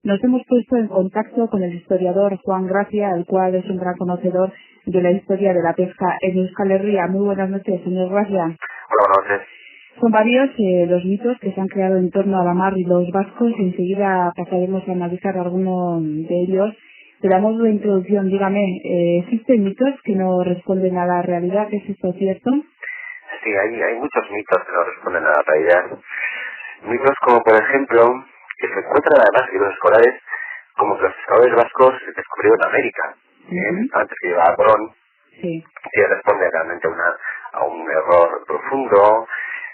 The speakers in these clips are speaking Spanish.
Nos hemos puesto en contacto con el historiador Juan Gracia, el cual es un gran conocedor de la historia de la pesca en Euskal Herria. Muy buenas noches, señor Gracia. Hola, buenas noches. Son varios los mitos que se han creado en torno a la mar y los vascos. Enseguida pasaremos a analizar algunos de ellos. Pero a modo de introducción, dígame, ¿existen mitos que no responden a la realidad? ¿Es esto cierto? Sí, hay muchos mitos que no responden a la realidad. Mitos como, por ejemplo, que se encuentran además en libros escolares, como que los pescadores vascos descubrieron América, antes que llegara Colón, que responde realmente a un error profundo.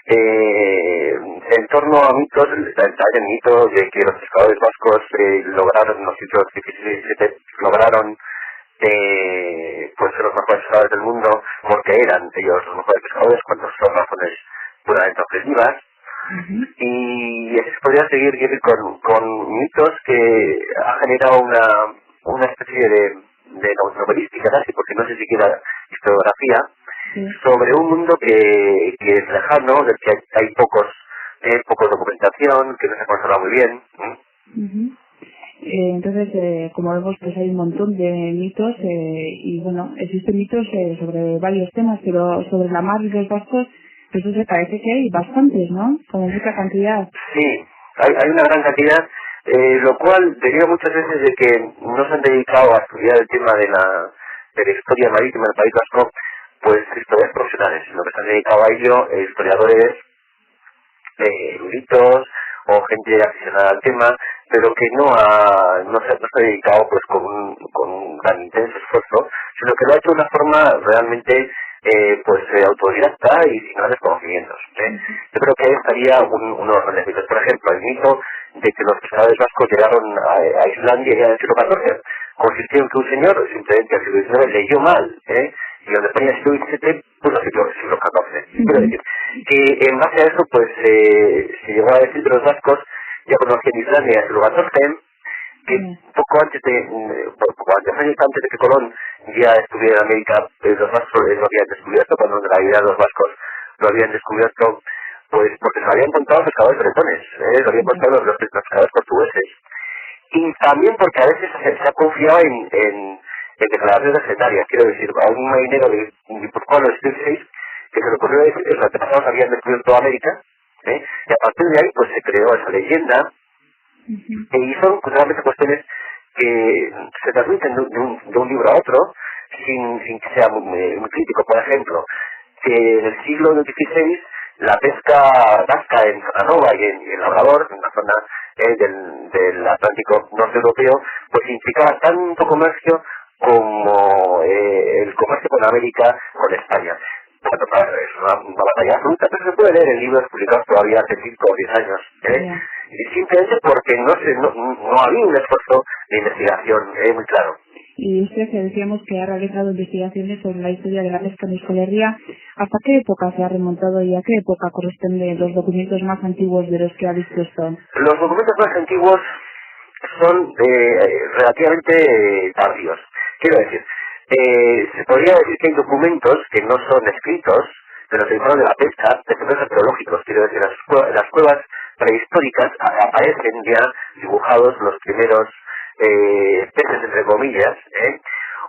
En torno a mitos, el mito de que los pescadores vascos lograron en los siglos XVI y XVII, lograron pues ser los mejores pescadores del mundo porque eran ellos los mejores pescadores, cuando son razones puramente objetivas. Y así se podría seguir con mitos que ha generado una especie de novelística casi, porque no sé siquiera historiografía, sobre un mundo que es lejano, del que hay poco documentación, que no se conserva muy bien. Entonces, como vemos, pues hay un montón de mitos y bueno, existen mitos sobre varios temas, pero sobre la mar y los vascos, pues eso parece que hay bastantes, ¿no? Como mucha cantidad. Sí, hay una gran cantidad, lo cual deriva muchas veces de que no se han dedicado a estudiar el tema de la historia marítima del País Vasco, pues historiadores profesionales, sino que se han dedicado a ello historiadores eruditos o gente aficionada al tema, pero que no se ha dedicado pues con un gran intenso esfuerzo, sino que lo ha hecho de una forma realmente autodidacta y sin grandes conocimientos. Yo creo que ahí estaría uno de los grandes mitos. Por ejemplo, el mito de que los pescadores vascos llegaron a Islandia ya en el siglo XIV consistió en que un señor, simplemente al siglo XIX, leyó mal, y donde ponía siglo XVII, pues el siglo XIV. Quiero decir, que en base a eso, pues se llegó a decir que los vascos ya conocían Islandia en el siglo XIV, que poco antes de que Colón ya estuviera en América, los vascos lo habían descubierto, cuando en realidad los vascos lo habían descubierto, pues porque se lo habían contado los pescadores bretones, lo habían contado los pescadores portugueses, y también porque a veces se ha confiado en declaraciones legendarias. Quiero decir, a un marinero de guipuzcoano del siglo XVI que se le ocurrió decir que los antepasados habían descubierto toda América, y a partir de ahí pues se creó esa leyenda, y son realmente cuestiones que se transmiten de un libro a otro sin que sea muy crítico. Por ejemplo, que en el siglo XVI la pesca vasca en Zananova y en Labrador, en la zona del Atlántico norte europeo, pues implicaba tanto comercio como el comercio con América, con España. Bueno, es una batalla absoluta, pero se puede leer en libros publicados todavía hace 5 o 10 años, y simplemente porque no había un esfuerzo de investigación muy claro. Y usted, decíamos que ha realizado investigaciones sobre la historia de la pesca en Euskal Herria. ¿Hasta qué época se ha remontado y a qué época corresponden los documentos más antiguos de los que ha dispuesto? Los documentos más antiguos son relativamente tardíos. Quiero decir, se podría decir que hay documentos que no son escritos, pero se informan de la pesca, de documentos arqueológicos. Quiero decir, en las cuevas prehistóricas aparecen ya dibujados los primeros peces, entre comillas,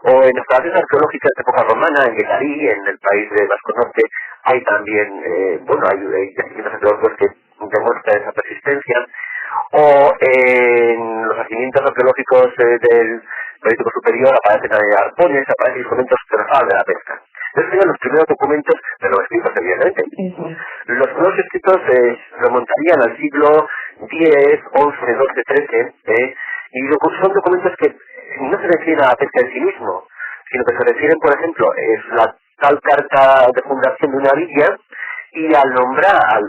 o en excavaciones arqueológicas de época romana, en Guetarí, en el país de Vasco Norte, hay también, hay yacimientos arqueológicos que demuestran esa persistencia, o en los yacimientos arqueológicos del Paleolítico Superior aparecen arpones, aparecen instrumentos que nos hablan de la pesca. Esos serían los primeros documentos de los escritos, evidentemente. Los primeros escritos remontarían al siglo X, XI, XII, XIII, y son documentos que no se refieren a la pesca en sí mismo, sino que se refieren, por ejemplo, es la tal carta de fundación de una villa, y al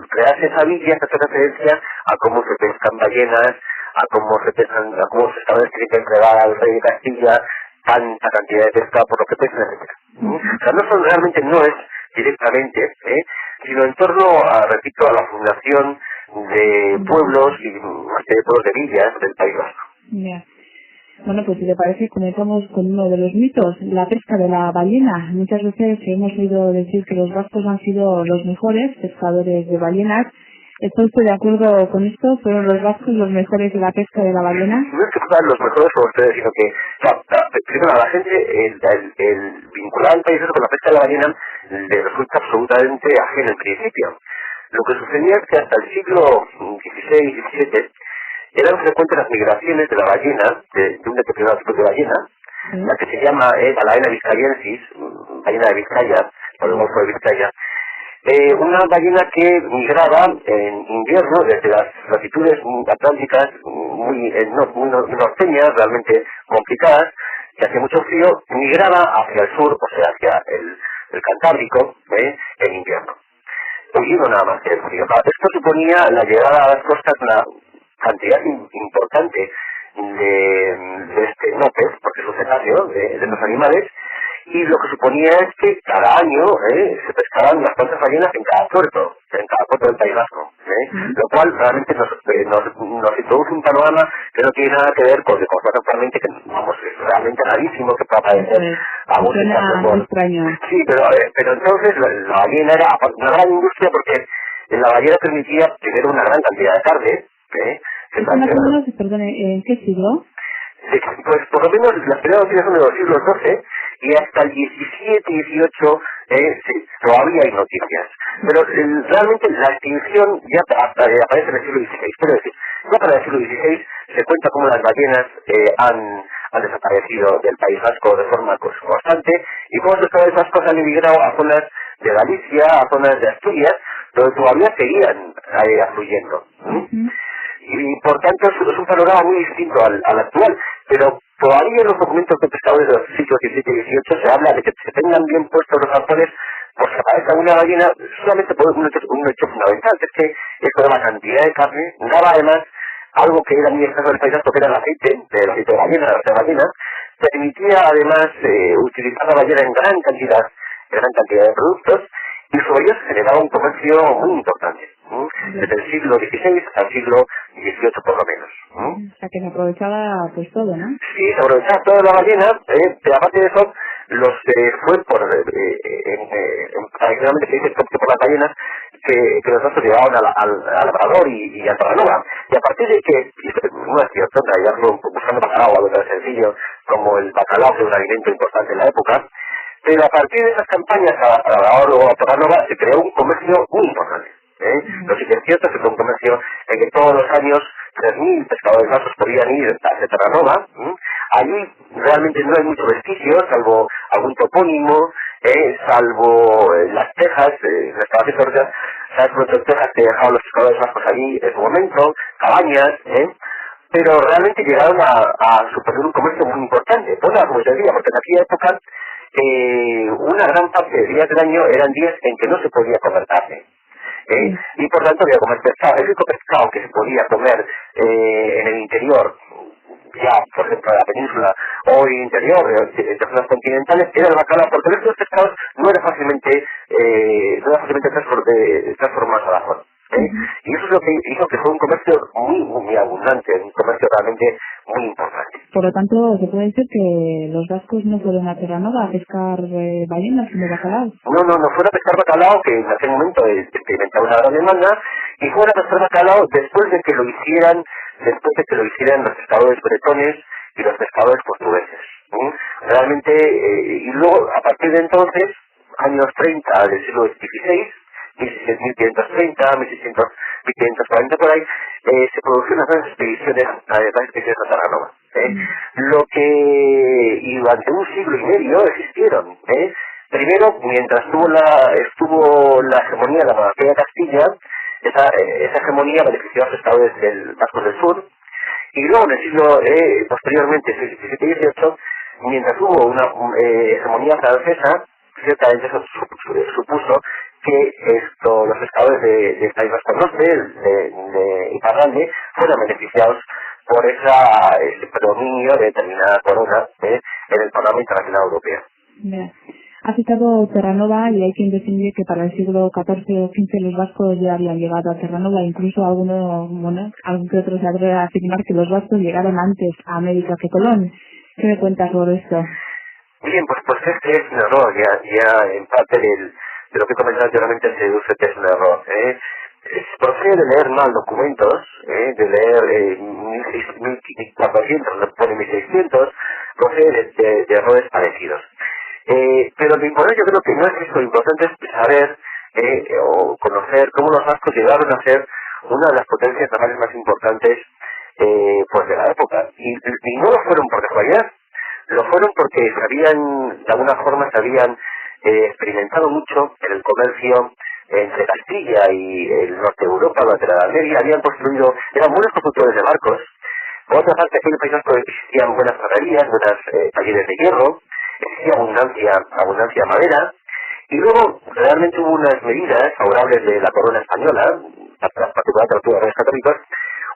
crearse esa villa se hace referencia a cómo se pescan ballenas, a cómo se establece que tiene que entregar al rey de Castilla tanta cantidad de pesca por lo que pesan, etc. O sea, no es directamente, sino en torno repito, a la fundación de pueblos y más que de pueblos de villas del País Vasco. Bueno, pues si le parece, comenzamos con uno de los mitos, la pesca de la ballena. Muchas veces hemos oído decir que los vascos han sido los mejores pescadores de ballenas. ¿Está usted de acuerdo con esto? ¿Fueron los vascos los mejores de la pesca de la ballena? No es que fueran los mejores como ustedes, sino que, primero a la gente, el vincular al país con la pesca de la ballena le resulta absolutamente ajeno en principio. Lo que sucedía es que hasta el siglo XVI-XVII eran frecuentes las migraciones de la ballena, de un determinado tipo de ballena, la que se llama Balaena vizcayensis, ballena de Vizcaya, por el Golfo de Vizcaya, una ballena que migraba en invierno desde las latitudes atlánticas muy norteñas, realmente complicadas, que hacía mucho frío, migraba hacia el sur, o sea, hacia el Cantábrico, en invierno. Huyendo nada más que el frío. Esto suponía la llegada a las costas una cantidad importante de pez, porque es un cetáceo, de los animales, y lo que suponía es que cada año se pescaban unas cuantas ballenas en cada puerto del País Vasco, lo cual realmente nos introduce un panorama que no tiene nada que ver con lo que constata actualmente, que vamos, es realmente rarísimo que pueda parecer a un extraño. Sí, pero entonces la ballena era una gran industria porque la ballena permitía tener una gran cantidad de carne. ¿Esto más o menos, perdone, en qué siglo? Pues por lo menos las primeras noticias son de los siglos XII y hasta el XVII, XVIII todavía hay noticias. Pero realmente la extinción ya aparece en el siglo XVI. Quiero decir, ya para el siglo XVI se cuenta cómo las ballenas han desaparecido del País Vasco de forma constante y cómo los Países Vascos han emigrado a zonas de Galicia, a zonas de Asturias, donde todavía seguían afluyendo. Y por tanto es un panorama muy distinto al actual, pero todavía en los documentos de pescadores de los siglos XVII y XVIII se habla de que se tengan bien puestos los arpones por si aparezca una ballena, solamente por un hecho fundamental, que es que esto de la cantidad de carne daba además algo que era muy escaso del País Vasco, que era el aceite de ballena, de ballena, permitía además utilizar la ballena en gran cantidad de productos, y sobre ellos se generaba un comercio muy importante, desde el siglo XVI al siglo XVIII por lo menos. O sea que se aprovechaba pues todo, ¿no? Sí, se aprovechaba toda la ballena, pero aparte de eso, tradicionalmente se dice que por las ballenas que los vascos llevaban al Labrador y a Terranova. Y a partir de que, no es cierto, en realidad buscando bacalao, algo tan sencillo como el bacalao, que es un alimento importante en la época, pero a partir de esas campañas a Labrador o a Terranova se creó un comercio muy importante. Lo sí que es cierto es que fue un comercio en que todos los años 3.000 pescadores vascos podían ir hacia Terranova. Allí realmente no hay muchos vestigios, salvo algún topónimo, salvo las tejas, las excavaciones, sabes muchas tejas que dejaban los pescadores vascos allí en su momento, cabañas, pero realmente llegaron a suponer un comercio muy importante. Pues como te decía, porque en aquella época una gran parte de días del año eran días en que no se podía comer carne. Y por tanto había que comer pescado. El único pescado que se podía comer en el interior, ya por ejemplo en la península o en el interior de zonas continentales, era el bacalao, porque el resto de los pescados no era fácilmente transformados a la zona. Y eso es lo que hizo que fue un comercio muy abundante, un comercio realmente muy importante. Por lo tanto, se puede decir que los vascos no fueron a Terranova a pescar ballenas sino bacalao. No fueron a pescar bacalao, que en aquel momento experimentaron una gran demanda, y fueron a pescar bacalao después de que lo hicieran los pescadores bretones y los pescadores portugueses. Realmente, y luego, a partir de entonces, años 30 del siglo XVI, 1530, 1540 por ahí, se produjeron unas expediciones a Terranova. Y durante un siglo y medio existieron. Primero, mientras estuvo la hegemonía de la monarquía de Castilla, esa hegemonía benefició a los pescadores vascos del sur, y luego en el siglo posteriormente, XVII y XVIII, mientras hubo una hegemonía francesa, ciertamente eso supuso que los pescadores del País Vasco Norte, de Iparralde, fueran beneficiados por ese predominio de determinada corona en el panorama internacional europeo. Mira, ha citado Terranova y hay quien defiende que para el siglo XIV o XV los vascos ya habían llegado a Terranova, incluso algún que otro se atreve a afirmar que los vascos llegaron antes a América que Colón. ¿Qué me cuentas sobre esto? Bien, pues este es un error, ya en parte de lo que he comentado anteriormente se deduce que es un error. procede de leer mal documentos, de leer 1400, le pone 1600, procede de errores parecidos. Pero lo importante yo creo que no es eso, lo importante es saber o conocer cómo los vascos llegaron a ser una de las potencias navales más importantes pues de la época. Y no lo fueron por casualidad, lo fueron porque de alguna forma se habían experimentado mucho en el comercio entre Castilla y el norte de Europa, durante la Edad Media, habían construido, eran buenos constructores de barcos. Por otra parte, aquí en el País Vasco existían buenas ferrerías, buenas talleres de hierro, existía abundancia de madera, y luego realmente hubo unas medidas favorables de la corona española, particularmente a los reyes católicos,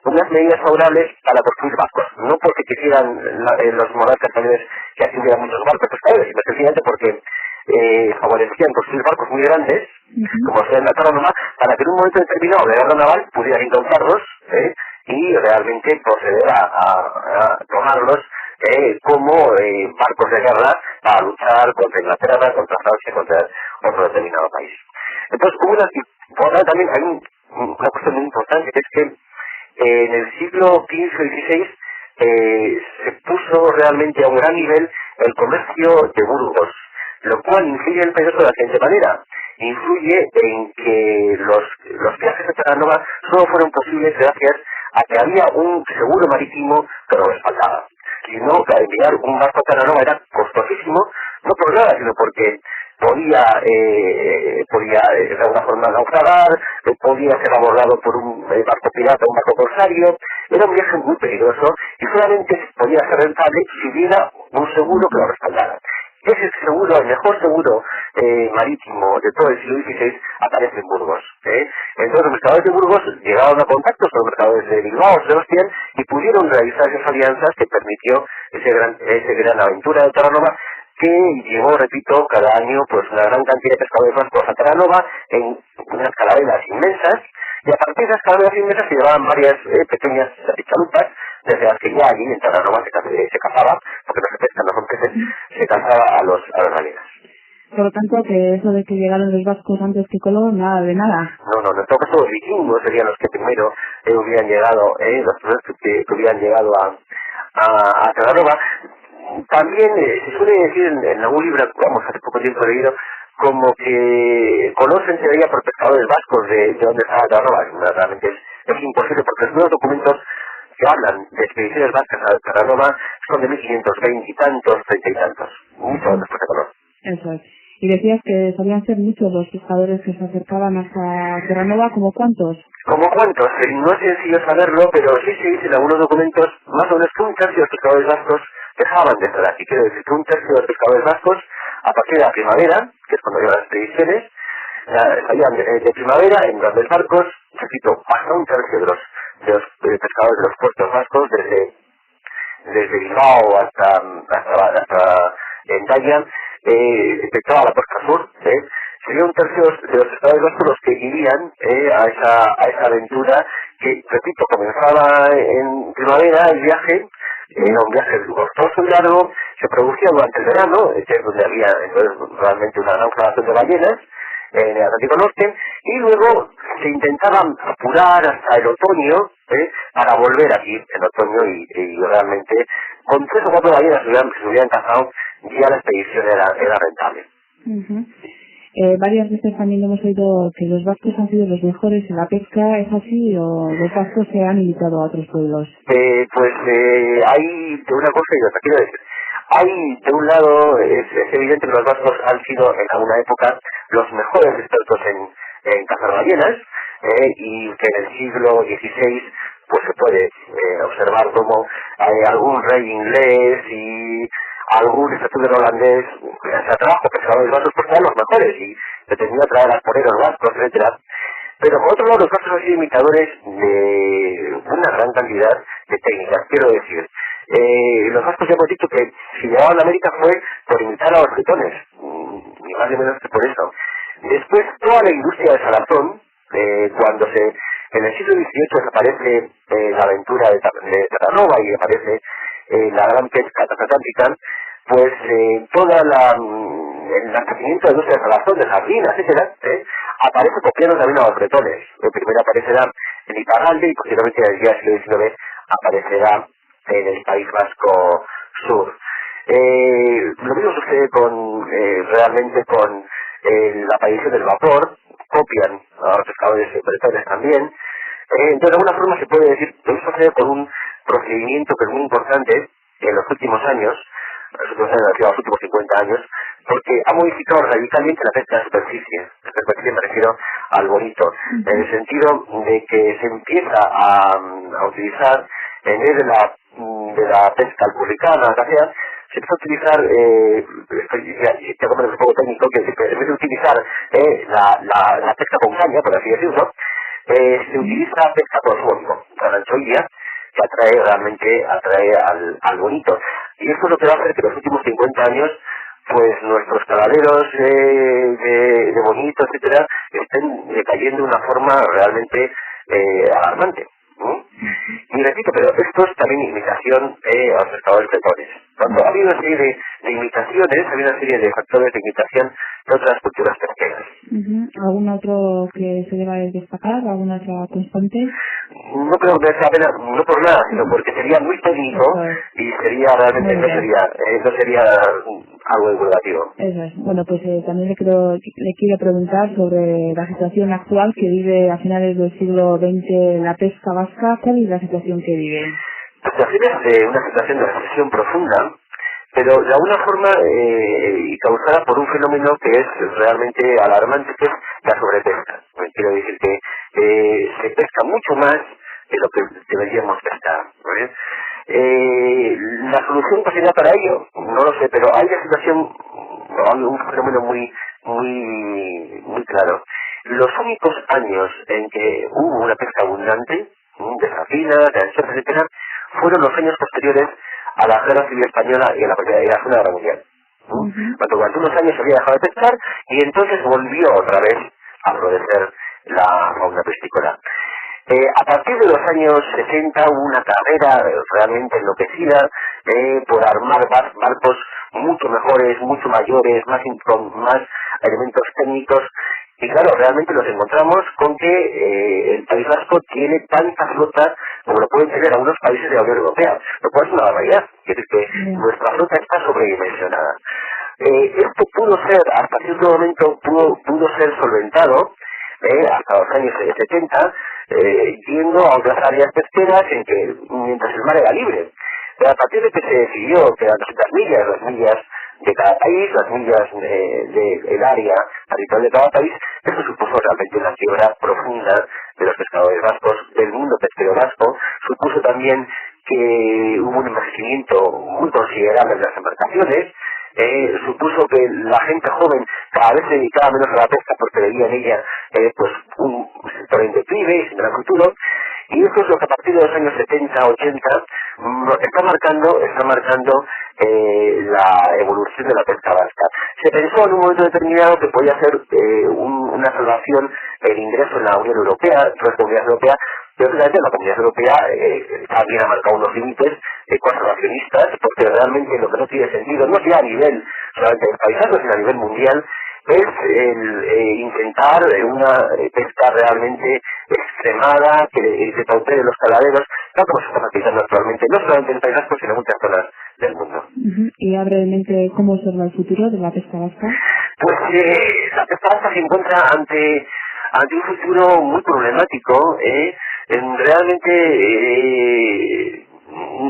unas medidas favorables para construir barcos, no porque quisieran los monarcas españoles que así hubiera muchos barcos pescadores, sino sencillamente porque favorecían construir barcos muy grandes, como sea en la Tarónoma, para que en un momento determinado de guerra naval pudieran encontrarlos y realmente proceder a tomarlos como barcos de guerra para luchar contra Inglaterra, contra Francia, contra otro determinado país. Entonces, por tanto, también hay una cuestión muy importante, que es que en el siglo XV y XVI se puso realmente a un gran nivel el comercio de Burgos, lo cual influye en el país de la siguiente manera. Influye en que los viajes a Terranova solo fueron posibles gracias a que había un seguro marítimo que lo respaldaba. Si no, enviar un barco a Terranova era costosísimo, no por nada, sino porque podía de alguna forma naufragar, podía ser abordado por un barco pirata, un barco corsario. Era un viaje muy peligroso y solamente podía ser rentable si hubiera un seguro que lo respaldara. Ese seguro, el mejor seguro marítimo de todo el siglo XVI, aparece en Burgos. Entonces los mercaderes de Burgos llegaron a contactos con los mercaderes de Bilbao, Sebastián, y pudieron realizar esas alianzas que permitió esa gran aventura de Terranova, que llevó, repito, cada año pues una gran cantidad de pescadores vascos a Terranova en unas calaveras inmensas, y a partir de esas calaveras inmensas se llevaban varias pequeñas chalupas, desde las que ya allí en Terranova se cazaba, porque no se pescan, no son peces, se cazaba a los ballenas. Por lo tanto, que eso de que llegaron los vascos antes que Colón, nada de nada. No, en todo caso los vikingos serían los que primero hubieran llegado, los primeros que hubieran llegado a Terranova. También se suele decir en algún libro, vamos, hace poco tiempo he leído, como que Colón se enteraría por pescadores vascos de dónde estaba Terranova. Realmente es imposible, porque los nuevos documentos que hablan de expediciones vascas a Terranova son de 1520 y tantos, 30 y tantos, mucho después de Colón. Eso es. Y decías que solían ser muchos los pescadores que se acercaban hasta Terranova, ¿como cuántos? ¿Como cuántos? No es sencillo saberlo, pero sí se dice en algunos documentos más o menos que un tercio de los pescadores vascos dejaban de estar aquí. Quiero decir que un tercio de los pescadores vascos, a partir de la primavera, que es cuando llegan las expediciones, salían de primavera en grandes barcos, repito, hasta un tercio de los pescadores de los puertos vascos, desde Bilbao hasta Endaya, de toda la costa sur, sería un tercio de los pescadores vascos los que irían a esa aventura que, repito, comenzaba en primavera el viaje. Era un viaje costoso y largo, se producía durante el verano, que es donde había entonces realmente una gran población de ballenas en el Atlántico Norte, y luego se intentaban apurar hasta el otoño para volver aquí en otoño y realmente con 3 o 4 ballenas se hubieran cazado, ya la expedición era rentable. Varias veces también hemos oído que los vascos han sido los mejores en la pesca. ¿Es así o los vascos se han imitado a otros pueblos? Hay de una cosa y otra. Quiero decir, hay de un lado, es evidente que los vascos han sido en alguna época los mejores expertos en cazar ballenas, y que en el siglo XVI pues se puede observar como algún rey inglés y algún estatuto holandés hacía trabajo pescadores vascos porque eran los mejores y pretendía traer a poneros vascos, etcétera. Pero por otro lado los vascos han sido imitadores de una gran cantidad de técnicas. Quiero decir, los vascos ya hemos dicho que si llegaban a América fue por imitar a los bretones, ni más ni menos que por eso. Después toda la industria de salazón, cuando en el siglo XVIII aparece la aventura de Terranova y aparece la gran pesca transatlántica, pues toda la el nacimiento de industria de salazón, de sardinas, etcétera, aparece copiando también a los bretones. Primero aparecerá en Iparralde y posteriormente en el día del siglo XIX aparecerá en el País Vasco Sur. Lo mismo sucede realmente con la aparición del vapor, copian a los pescadores bretones también. Entonces, de alguna forma se puede decir que esto sucede con un procedimiento que es muy importante en los últimos años, los últimos 50 años, porque ha modificado radicalmente la pesca de superficie. La superficie me refiero al bonito, en el sentido de que se empieza a utilizar, en vez de la pesca alburricana, se empieza a utilizar, estoy un poco técnico, que en vez de utilizar la pesca con caña, por así decirlo, se utiliza pesca por fósforo, la anchoilla, que atrae al bonito. Y esto es lo que va a hacer que en los últimos 50 años pues nuestros caladeros de bonito, etcétera, estén decayendo de una forma realmente alarmante. Y repito, pero esto es también imitación a los pescadores bretones. Ha habido una serie de imitaciones, ha habido una serie de factores de imitación de otras culturas pesqueras. ¿Algún otro que se deba destacar? ¿Alguna otra constante? No creo que merezca la pena, no por nada, sino porque sería muy técnico y sería realmente, no sería algo divulgativo. Eso es. Bueno, pues también le quiero preguntar sobre la situación actual que vive a finales del siglo XX la pesca vasca. ¿Cuál es la situación que vive? La situación es una situación de recesión profunda, pero de alguna forma y causada por un fenómeno que es realmente alarmante, que es la sobrepesca. Quiero decir que se pesca mucho más de lo que deberíamos pescar, ¿no? La solución que sería para ello, no lo sé, pero hay una situación, un fenómeno muy claro. Los únicos años en que hubo una pesca abundante, de sardinas, de anchoas, etcétera, fueron los años posteriores a la Guerra Civil Española y a la Segunda Guerra Mundial. Cuando durante unos años se había dejado de pescar y entonces volvió otra vez a florecer la fauna piscícola. A partir de los años 60 hubo una carrera realmente enloquecida por armar barcos mucho mejores, mucho mayores, con más elementos técnicos. Y claro, realmente nos encontramos con que el País Vasco tiene tanta flota como lo pueden tener algunos países de la Unión Europea, lo cual es una barbaridad. Es decir, que nuestra flota está sobredimensionada. Esto pudo ser, hasta cierto momento, pudo ser solventado hasta los años 70, yendo a otras áreas pesqueras mientras el mar era libre. Pero a partir de que se decidió que las millas de cada país, las millas del área territorial de cada país, eso supuso realmente una quiebra profunda de los pescadores vascos, del mundo pesquero vasco. Supuso también que hubo un envejecimiento muy considerable de las embarcaciones. Supuso que la gente joven cada vez se dedicaba menos a la pesca porque veía en ella pues un sector en declive y sin gran futuro, y eso es lo que a partir de los años 70, 80 está marcando la evolución de la pesca vasca. Se pensó en un momento determinado que podía ser una salvación el ingreso en la Unión Europea, en la Comunidad Europea, pero realmente la Comunidad Europea también ha marcado unos límites conservacionistas, porque realmente lo que no tiene sentido, no sea a nivel solamente del país, sino a nivel mundial, es intentar una pesca realmente extremada, que se pautee los caladeros, tal como se está practicando actualmente, no solamente en el País Vasco, sino en muchas zonas del mundo. Y ya brevemente, ¿cómo observa el futuro de la pesca vasca? Pues la pesca vasca se encuentra ante un futuro muy problemático. Realmente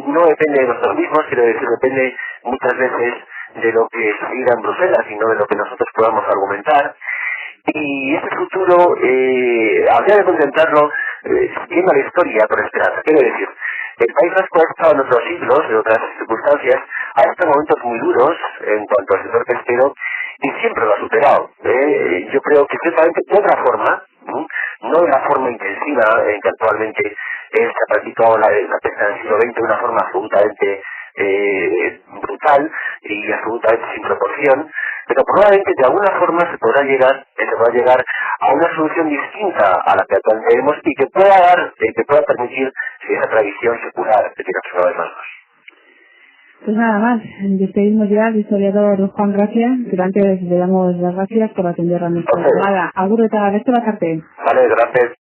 no depende de nosotros mismos, quiero decir, depende muchas veces de lo que se diga en Bruselas y no de lo que nosotros podamos argumentar. Y este futuro habría de contemplarlo siguiendo la historia con esperanza. Quiero decir, el País Vasco ha estado en otros siglos, en otras circunstancias, ha estado en momentos muy duros en cuanto al sector pesquero y siempre lo ha superado. Yo creo que ciertamente de otra forma, no de la forma intensiva en que actualmente se ha practicado la pesca en el siglo XX de una forma absolutamente brutal y absolutamente sin proporción, pero probablemente de alguna forma se podrá llegar a una solución distinta a la que actualmente tenemos y que pueda permitir esa tradición secular que tiene los pescadores vascos. Pues nada más, despedimos ya al historiador Juan Gracia, pero antes le damos las gracias por atender a nuestra llamada. Agur eta beste bakarte. Vale, gracias.